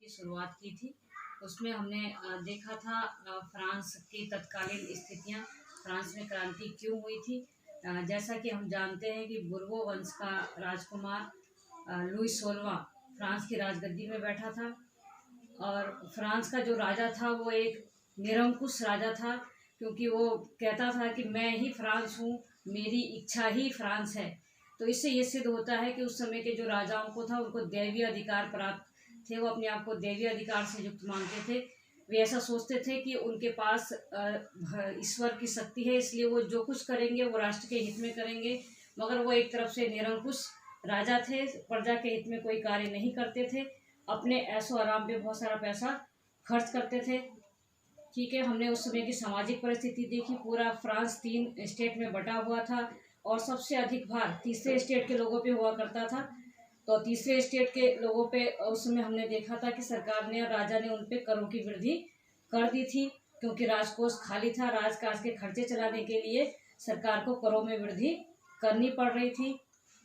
की शुरुआत की थी। उसमें हमने देखा था फ्रांस की तत्कालीन स्थितियां, फ्रांस में क्रांति क्यों हुई थी। जैसा कि हम जानते हैं कि बुर्बो वंश का राजकुमार लुई 16वां फ्रांस की राजगद्दी में बैठा था और फ्रांस का जो राजा था वो एक निरंकुश राजा था, क्योंकि वो कहता था कि मैं ही फ्रांस हूँ, मेरी इच्छा ही फ्रांस है। तो इससे ये सिद्ध होता है कि उस समय के जो राजाओं को था उनको दैवीय अधिकार प्राप्त थे, वो अपने आप को दैवीय अधिकार से युक्त मानते थे। वे ऐसा सोचते थे कि उनके पास ईश्वर की शक्ति है, इसलिए वो जो कुछ करेंगे वो राष्ट्र के हित में करेंगे। मगर वो एक तरफ से निरंकुश राजा थे, प्रजा के हित में कोई कार्य नहीं करते थे, अपने ऐशो आराम पे बहुत सारा पैसा खर्च करते थे। ठीक है, हमने उस समय की सामाजिक परिस्थिति देखी। पूरा फ्रांस 3 स्टेट में बटा हुआ था और सबसे अधिक भार तीसरे स्टेट के लोगों पे हुआ करता था। तो तीसरे स्टेट के लोगों पे उस समय हमने देखा था कि सरकार ने और राजा ने उन पे करों की वृद्धि कर दी थी, क्योंकि राजकोष खाली था। राजकाज के खर्चे चलाने के लिए सरकार को करों में वृद्धि करनी पड़ रही थी।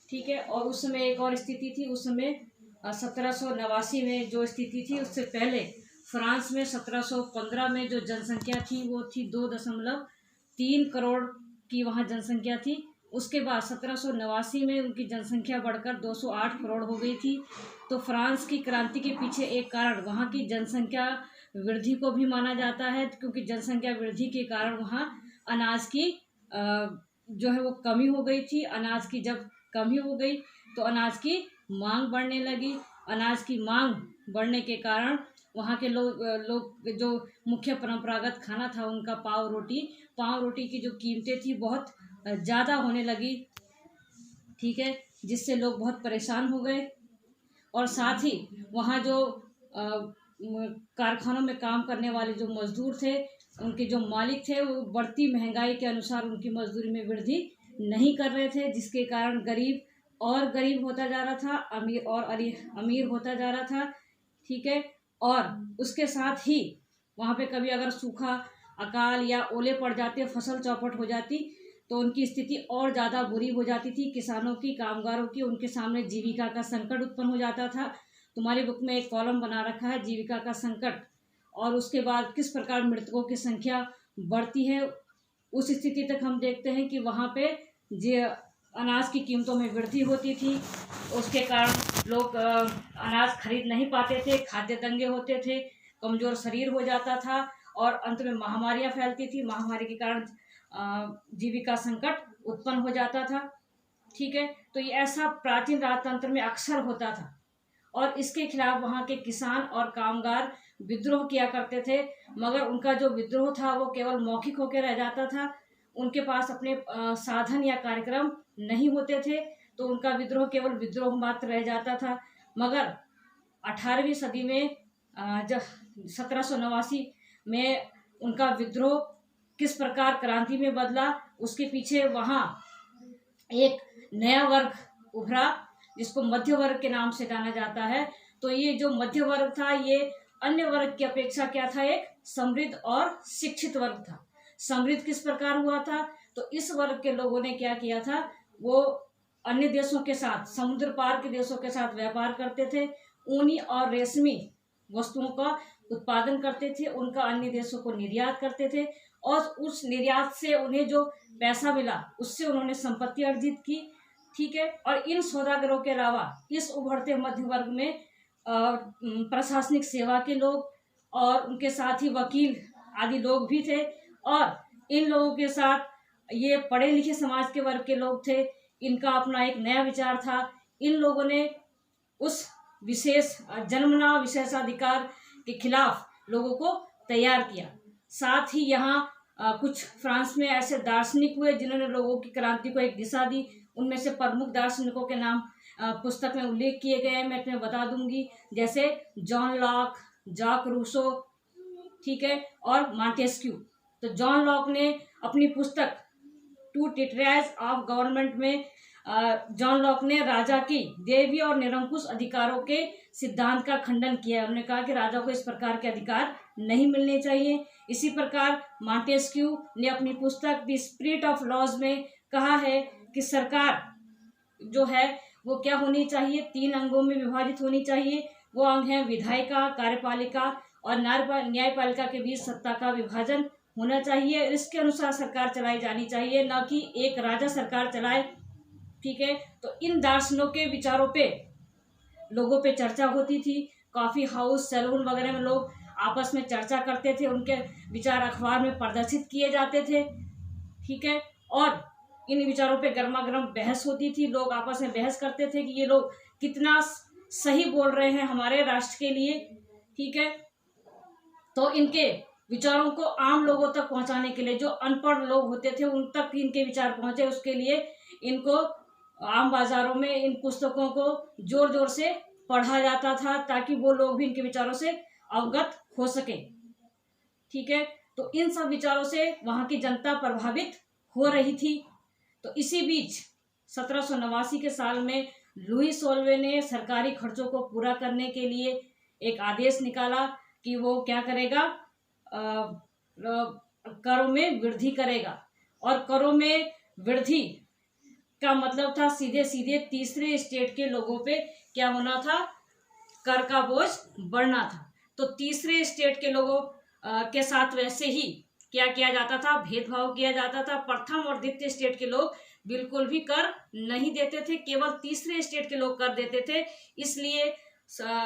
ठीक है, और उस समय एक और स्थिति थी। उस समय 1789 में जो स्थिति थी, उससे पहले फ्रांस में 1715 में जो जनसंख्या थी वो थी 2.3 करोड़ की वहाँ जनसंख्या थी। उसके बाद 1789 में उनकी जनसंख्या बढ़कर 208 करोड़ हो गई थी। तो फ्रांस की क्रांति के पीछे एक कारण वहाँ की जनसंख्या वृद्धि को भी माना जाता है, क्योंकि जनसंख्या वृद्धि के कारण वहाँ अनाज की जो है वो कमी हो गई थी। अनाज की जब कमी हो गई तो अनाज की मांग बढ़ने लगी। अनाज की मांग बढ़ने के कारण वहाँ के लोग जो मुख्य परंपरागत खाना था उनका पाव रोटी की जो कीमतें थी बहुत ज़्यादा होने लगी। ठीक है, जिससे लोग बहुत परेशान हो गए। और साथ ही वहाँ जो कारखानों में काम करने वाले जो मजदूर थे, उनके जो मालिक थे, वो बढ़ती महंगाई के अनुसार उनकी मजदूरी में वृद्धि नहीं कर रहे थे, जिसके कारण गरीब और गरीब होता जा रहा था, अमीर और अमीर होता जा रहा था। ठीक है, और उसके साथ ही वहाँ पे कभी अगर सूखा, अकाल या ओले पड़ जाते, फसल चौपट हो जाती, तो उनकी स्थिति और ज़्यादा बुरी हो जाती थी। किसानों की, कामगारों की, उनके सामने जीविका का संकट उत्पन्न हो जाता था। तुम्हारी बुक में एक कॉलम बना रखा है जीविका का संकट, और उसके बाद किस प्रकार मृतकों की संख्या बढ़ती है। उस स्थिति तक हम देखते हैं कि वहाँ पे अनाज की कीमतों में वृद्धि होती थी। उसके कारण लोग अनाज खरीद नहीं पाते थे, खाद्य दंगे होते थे, कमज़ोर शरीर हो जाता था और अंत में महामारियाँ फैलती थी। महामारी के कारण जीविका संकट उत्पन्न हो जाता था। ठीक है, तो ये ऐसा प्राचीन राजतंत्र में अक्सर होता था और इसके खिलाफ वहाँ के किसान और कामगार विद्रोह किया करते थे। मगर उनका जो विद्रोह था वो केवल मौखिक होकर रह जाता था। उनके पास अपने साधन या कार्यक्रम नहीं होते थे, तो उनका विद्रोह केवल विद्रोह मात्र रह जाता था। मगर 18वीं सदी में जब 1789 में उनका विद्रोह किस प्रकार क्रांति में बदला, उसके पीछे वहाँ एक नया वर्ग उभरा जिसको मध्य वर्ग के नाम से जाना जाता है। तो ये जो मध्य वर्ग था ये अन्य वर्ग की अपेक्षा क्या था, एक समृद्ध और शिक्षित वर्ग था। समृद्ध किस प्रकार हुआ था, तो इस वर्ग के लोगों ने क्या किया था, वो अन्य देशों के साथ, समुद्र पार के देशों के साथ व्यापार करते थे, ऊनी और रेशमी वस्तुओं का उत्पादन करते थे, उनका अन्य देशों को निर्यात करते थे और उस निर्यात से उन्हें जो पैसा मिला उससे उन्होंने संपत्ति अर्जित की। ठीक है, और इन सौदागरों के अलावा इस उभरते मध्य वर्ग में प्रशासनिक सेवा के लोग और उनके साथ ही वकील आदि लोग भी थे, और इन लोगों के साथ ये पढ़े लिखे समाज के वर्ग के लोग थे। इनका अपना एक नया विचार था। इन लोगों ने उस विशेष जन्मना विशेषाधिकार के खिलाफ लोगों को तैयार किया। साथ ही यहाँ कुछ फ्रांस में ऐसे दार्शनिक हुए जिन्होंने लोगों की क्रांति को एक दिशा दी। उनमें से प्रमुख दार्शनिकों के नाम पुस्तक में उल्लेख किए गए हैं, मैं तुम्हें बता दूंगी, जैसे जॉन लॉक, जाक रूसो, ठीक है, और मॉन्टेस्क्यू। तो जॉन लॉक ने अपनी पुस्तक टू टिटरेज ऑफ गवर्नमेंट में जॉन लॉक ने राजा की दैवीय और निरंकुश अधिकारों के सिद्धांत का खंडन किया। उन्होंने कहा कि राजा को इस प्रकार के अधिकार नहीं मिलने चाहिए। इसी प्रकार मॉन्टेस्क्यू ने अपनी पुस्तक द स्पिरिट ऑफ लॉज में कहा है कि सरकार जो है वो क्या होनी चाहिए, 3 अंगों में विभाजित होनी चाहिए। वो अंग है विधायिका, कार्यपालिका और न्यायपालिका के बीच सत्ता का विभाजन होना चाहिए। इसके अनुसार सरकार चलाई जानी चाहिए, न कि एक राजा सरकार चलाए। ठीक है, तो इन दार्शनिकों के विचारों पे लोगों पे चर्चा होती थी। कॉफी हाउस, सैलून वगैरह में लोग आपस में चर्चा करते थे, उनके विचार अखबार में प्रदर्शित किए जाते थे। ठीक है, और इन विचारों पे गर्मा गर्म बहस होती थी। लोग आपस में बहस करते थे कि ये लोग कितना सही बोल रहे हैं हमारे राष्ट्र के लिए। ठीक है, तो इनके विचारों को आम लोगों तक पहुंचाने के लिए, जो अनपढ़ लोग होते थे उन तक इनके विचार पहुंचे, उसके लिए इनको आम बाजारों में इन पुस्तकों को जोर जोर से पढ़ा जाता था, ताकि वो लोग भी इनके विचारों से अवगत हो सके। ठीक है, तो इन सब विचारों से वहां की जनता प्रभावित हो रही थी। तो इसी बीच 1789 के साल में लुई सोल्वे ने सरकारी खर्चों को पूरा करने के लिए एक आदेश निकाला कि वो क्या करेगा, करों में वृद्धि करेगा। और करों में वृद्धि का मतलब था सीधे सीधे तीसरे स्टेट के लोगों पे क्या होना था, कर का बोझ बढ़ना था। तो तीसरे स्टेट के लोगों के साथ वैसे ही क्या किया जाता था, भेदभाव किया जाता था। प्रथम और द्वितीय स्टेट के लोग बिल्कुल भी कर नहीं देते थे, केवल तीसरे स्टेट के लोग कर देते थे। इसलिए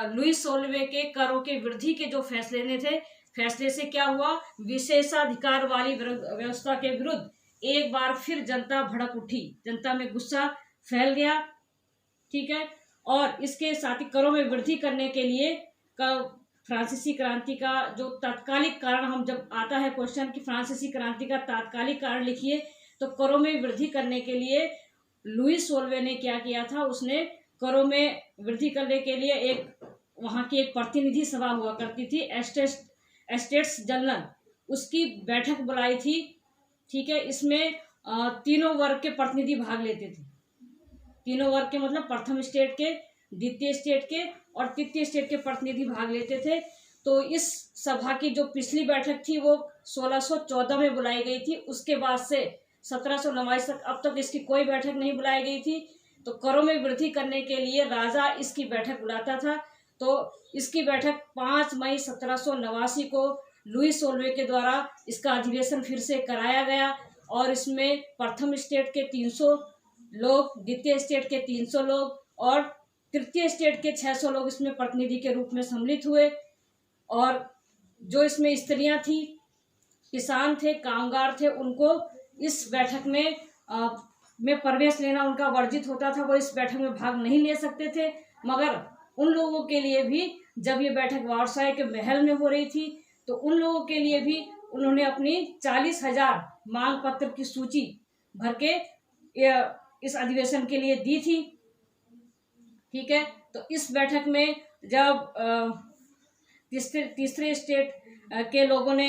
लुई सोल्वे के करों के वृद्धि के जो फैसले से क्या हुआ, विशेषाधिकार वाली व्यवस्था के विरुद्ध एक बार फिर जनता भड़क उठी, जनता में गुस्सा फैल गया। ठीक है, और इसके साथ ही करों में वृद्धि करने के लिए फ्रांसीसी क्रांति का जो तात्कालिक कारण, हम जब आता है क्वेश्चन कि फ्रांसीसी क्रांति का तात्कालिक कारण लिखिए, तो करों में वृद्धि करने के लिए लुई सोल्वे ने क्या किया था, उसने करों में वृद्धि करने के लिए वहां की एक प्रतिनिधि सभा हुआ करती थी, एस्टेट्स जनरल, उसकी बैठक बुलाई थी। ठीक है, इसमें तीनों वर्ग के प्रतिनिधि भाग लेते थे। तीनों वर्ग के मतलब प्रथम स्टेट के, द्वितीय स्टेट के और तृतीय स्टेट के प्रतिनिधि भाग लेते थे। तो इस सभा की जो पिछली बैठक थी वो 1614 में बुलाई गई थी। उसके बाद से 1789 तक अब तक इसकी कोई बैठक नहीं बुलाई गई थी। तो करों में वृद्धि करने के लिए राजा इसकी बैठक बुलाता था। तो इसकी बैठक 5 मई 1789 को लुई सोल्वे के द्वारा इसका अधिवेशन फिर से कराया गया, और इसमें प्रथम स्टेट के 300 लोग, द्वितीय स्टेट के 300 लोग और तृतीय स्टेट के 600 लोग इसमें प्रतिनिधि के रूप में सम्मिलित हुए। और जो इसमें स्त्रियां थी, किसान थे, कामगार थे, उनको इस बैठक में प्रवेश लेना उनका वर्जित होता था, वो इस बैठक में भाग नहीं ले सकते थे। मगर उन लोगों के लिए भी, जब ये बैठक वर्साय के महल में हो रही थी, तो उन लोगों के लिए भी उन्होंने अपनी 40,000 मांग पत्र की सूची भर के इस अधिवेशन के लिए दी थी। ठीक है, तो इस बैठक में जब तीसरे स्टेट के लोगों ने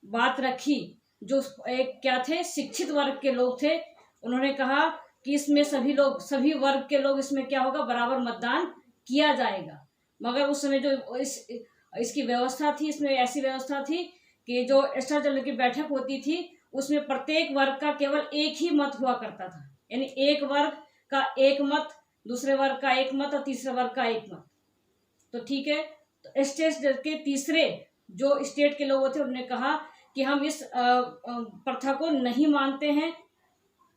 बात रखी, जो एक क्या थे, शिक्षित वर्ग के लोग थे, उन्होंने कहा कि इसमें सभी वर्ग के लोग, इसमें क्या होगा, बराबर मतदान किया जाएगा। मगर उस समय जो इसकी व्यवस्था थी, इसमें ऐसी व्यवस्था थी कि जो एस्टेट जनरल की बैठक होती थी, उसमें प्रत्येक वर्ग का केवल एक ही मत हुआ करता था। यानी एक वर्ग का एक मत, दूसरे वर्ग का एक मत और तीसरे वर्ग का एक मत। तो ठीक है, तो स्टेट के तीसरे जो स्टेट के लोग थे, उन्होंने कहा कि हम इस प्रथा को नहीं मानते हैं।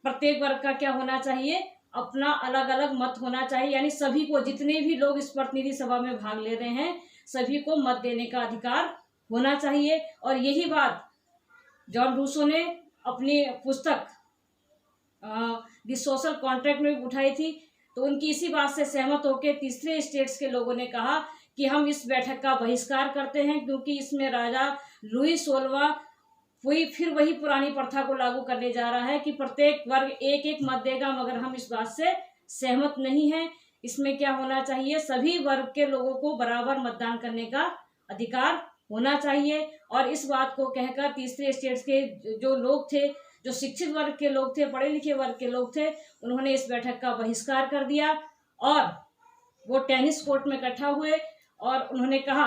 प्रत्येक वर्ग का क्या होना चाहिए, अपना अलग अलग मत होना चाहिए। यानी सभी को, जितने भी लोग इस प्रतिनिधि सभा में भाग ले रहे हैं, सभी को मत देने का अधिकार होना चाहिए। और यही बात जॉन रूसो ने अपनी पुस्तक द सोशल कॉन्ट्रैक्ट में भी उठाई थी। तो उनकी इसी बात से सहमत होकर तीसरे स्टेट्स के लोगों ने कहा कि हम इस बैठक का बहिष्कार करते हैं, क्योंकि इसमें राजा लुई सोलवा फिर वही पुरानी प्रथा को लागू करने जा रहा है कि प्रत्येक वर्ग एक एक मत देगा, मगर हम इस बात से सहमत नहीं हैं। इसमें क्या होना चाहिए, सभी वर्ग के लोगों को बराबर मतदान करने का अधिकार होना चाहिए। और इस बात को कहकर तीसरे स्टेट्स के जो लोग थे, जो शिक्षित वर्ग के लोग थे, पढ़े लिखे वर्ग के लोग थे, उन्होंने इस बैठक का बहिष्कार कर दिया और वो टेनिस कोर्ट में इकट्ठा हुए और उन्होंने कहा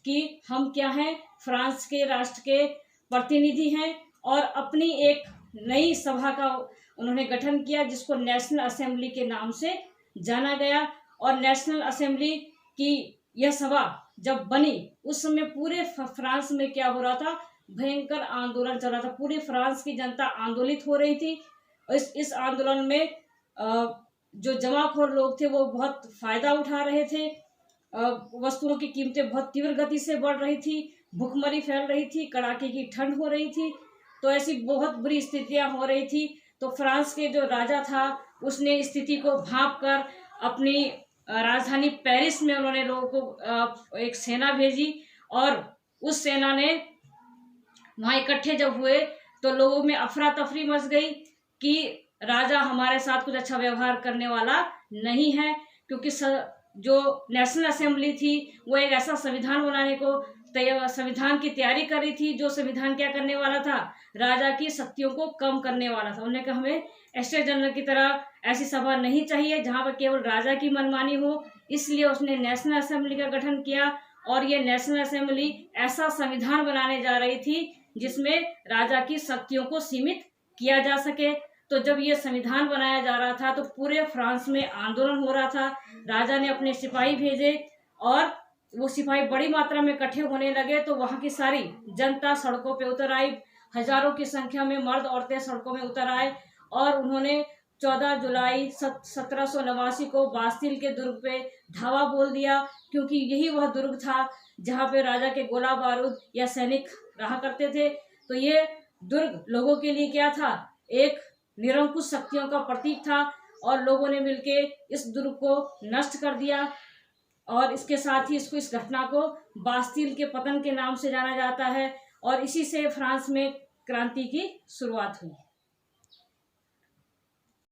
कि हम क्या हैं, फ्रांस के राष्ट्र के प्रतिनिधि हैं। और अपनी एक नई सभा का उन्होंने गठन किया, जिसको नेशनल असेंबली के नाम से जाना गया। और नेशनल असेंबली की यह सभा जब बनी उस समय पूरे फ्रांस में क्या हो रहा था, भयंकर आंदोलन चल रहा था। पूरी फ्रांस की जनता आंदोलित हो रही थी। इस आंदोलन में जो जमाखोर लोग थे वो बहुत फायदा उठा रहे थे। वस्तुओं की कीमतें बहुत तीव्र गति से बढ़ रही थी, भुखमरी फैल रही थी, कड़ाके की ठंड हो रही थी। तो ऐसी बहुत बुरी स्थितियां हो रही थी। तो फ्रांस के जो राजा था उसने स्थिति को भांप कर अपनी राजधानी पेरिस में उन्होंने लोगों को एक सेना भेजी, और उस सेना ने वहां इकट्ठे जब हुए तो लोगों में अफरा तफरी मच गई कि राजा हमारे साथ कुछ अच्छा व्यवहार करने वाला नहीं है, क्योंकि जो नेशनल असेंबली थी वो एक ऐसा संविधान बनाने को संविधान की तैयारी कर रही थी जो संविधान क्या करने वाला था, राजा की शक्तियों को कम करने वाला था। उन्होंने कहा हमें एस्टेट जनरल की तरह ऐसी सभा नहीं चाहिए जहां पर केवल राजा की मनमानी हो। इसलिए उसने नेशनल असेंबली का गठन किया, और ये नेशनल असेंबली ऐसा संविधान बनाने जा रही थी जिसमें राजा की शक्तियों को सीमित किया जा सके। तो जब ये संविधान बनाया जा रहा था तो पूरे फ्रांस में आंदोलन हो रहा था। राजा ने अपने सिपाही भेजे और वो सिपाही बड़ी मात्रा में इकट्ठे होने लगे, तो वहां की सारी जनता सड़कों पे उतर आई। हजारों की संख्या में मर्द औरतें सड़कों में उतर आए और उन्होंने 14 जुलाई 1789 को बास्तिल के दुर्ग पे धावा बोल दिया, क्योंकि यही वह दुर्ग था जहाँ पे राजा के गोला बारूद या सैनिक रहा करते थे। तो ये दुर्ग लोगों के लिए क्या था, एक निरंकुश शक्तियों का प्रतीक था, और लोगों ने मिलके इस दुर्ग को नष्ट कर दिया। और इसके साथ ही इस घटना को बास्तिल के पतन के नाम से जाना जाता है, और इसी से फ्रांस में क्रांति की शुरुआत हुई।